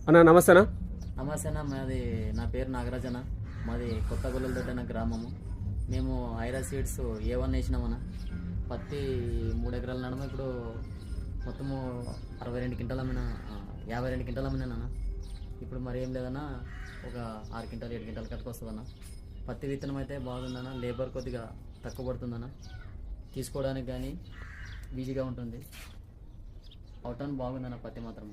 అన్న నమస్తేనా. నమస్తే అన్న. నా పేరు నాగరాజన. మాది కొత్త గొల్లలదొడ్డి గ్రామము. మేము ఐరా సీడ్స్ A1 వేసినామన్న. పత్తి 3 ఎకరాల నడుమ ఇప్పుడు మొత్తము 62 క్వింటాల అమ్మిన, 52 క్వింటాలు అమ్మినానన్న. ఇప్పుడు మరి ఏం లేదన్నా, ఒక 6 క్వింటాలు 7 క్వింటాలు కట్టుకొస్తుందన్న. పత్తి విత్తనం అయితే బాగుందన్న. లేబర్ కొద్దిగా తక్కువ పడుతుందన్న, తీసుకోవడానికి కానీ ఈజీగా ఉంటుంది. అవుటాన్ బాగుందన్న పత్తి మాత్రం.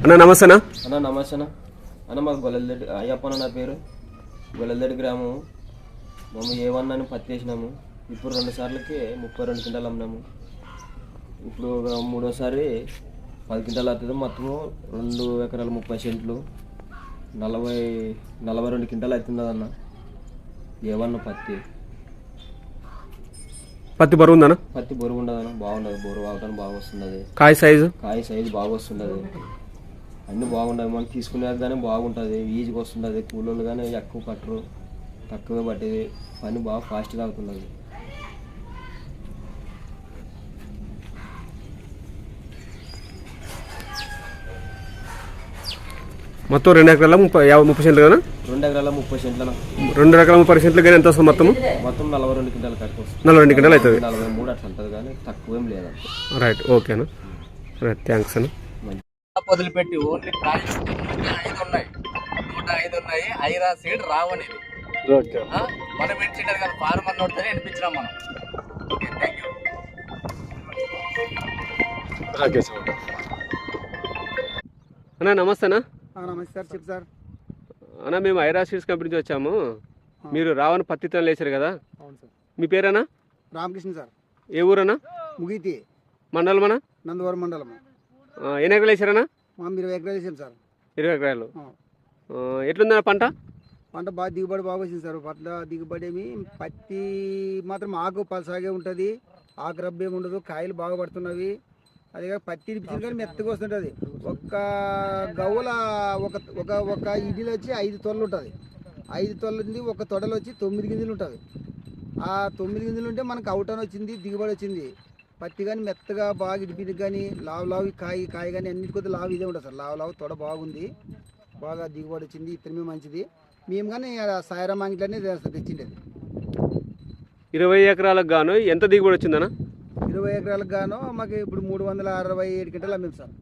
అన్న నమస్తేనా. అన్న నమస్తే అన్న. మాకు గొల్లలదొడ్డి అయ్యప్ప నా పేరు. గొల్లలదొడ్డి గ్రామము. మేము A1 అని పత్తి వేసినాము. ఇప్పుడు 2 సార్లకి 32 క్వింటాలు అమ్మినాము. ఇప్పుడు మూడోసారి 10 క్వింటాలు అవుతుంది. మొత్తము 2 ఎకరాలు 30 సెంట్లు 42 క్వింటాలు అవుతుంది అన్న. A1 పత్తి బరువు ఉందన్న. పత్తి బరువు ఉండదు అన్న, బాగుండదు. బరువు అవటానికి బాగా వస్తుంది. కాయ సైజు బాగా వస్తుంది. అన్నీ బాగుంటుంది. మనం తీసుకునేది కానీ బాగుంటుంది, ఈజీగా వస్తుంది. కూలోళ్ళు కానీ ఎక్కువ పట్టరు, తక్కువే పట్టేది. పని బాగా ఫాస్ట్గా అవుతుంది. మొత్తం 2 ఎకరాల 30 సెంట్లు కదా. 2 ఎకరాల 30 సెంట్ల 2 ఎకరాల 30 సెంట్లు కానీ ఎంత వస్తుంది మొత్తం? 42 క్వింటాలు కట్టుకొస్తుంది. 42 క్వింటాలు అవుతుంది. 43 అట్లా ఉంటుంది కానీ తక్కువేం లేదా. రైట్, ఓకేనా. రైట్, థ్యాంక్స్ అన్న. వదిలిపెట్టి ఓన్లీ కాయలు 105 ఉన్నాయి, 105 ఉన్నాయి. ఐరా సీడ్ రావనేది మనం ఇచ్చిండదు కానీ ఫార్మర్ నోట్తోనే వినిపించినాం మనం. Okay, thank you. అన్న నమస్తేనా. నమస్తే సార్, చెప్పు సార్. అన్న మేము ఐరా సీడ్స్ కంపెనీ నుంచి వచ్చాము. మీరు రావణ పత్తి విత్తనాలు వేసారు కదా. అవును సార్. మీ పేరేనా? రామకృష్ణ సార్. ఏ ఊరన్నా? ముగితి మండలమన్నా? నందవరం మండలం. ఎన్ని ఎకరాలు వేసారన్నా? మా 20 ఎకరాలు వేసాం సార్. 20 ఎకరాలు. ఎట్లుందన్న పంట? పంట బాగా దిగుబడి బాగా వచ్చింది సార్. పంట దిగుబడి ఏమి, పత్తి మాత్రం ఆకు పలసాగే ఉంటుంది, ఆకు రబ్బు ఏమి ఉండదు, కాయలు బాగా పడుతున్నవి. అదిగా పత్తి ఇప్పించింది కానీ మెత్తగా వస్తుంటుంది. ఒక్క గవ్వల ఒక ఒక ఒక ఇడ్లీలో వచ్చి 5 తొలలు ఉంటుంది. 5 తొలలు ఉంది. ఒక తొడలు వచ్చి 9 గింజలు ఉంటుంది. ఆ 9 గింజలు ఉంటే మనకు అవుటాన్ వచ్చింది, దిగుబడి వచ్చింది. పత్తి కానీ మెత్తగా బాగా ఇడిపింది కానీ లావు కాయ కానీ అన్నిటి కొద్ది లావు ఇదే ఉంటుంది సార్. లావు తొడ బాగుంది, బాగా దిగుబడి వచ్చింది. ఇతరమే మంచిది. మేము కానీ సాయిరామ్ అంగిట్లోనే తెచ్చిండేది. 20 ఎకరాలకు గాను ఎంత దిగుబడి వచ్చిందన్న? 20 ఎకరాలకు గాను మాకు ఇప్పుడు 367 క్వింటాలు అమ్మాం సార్.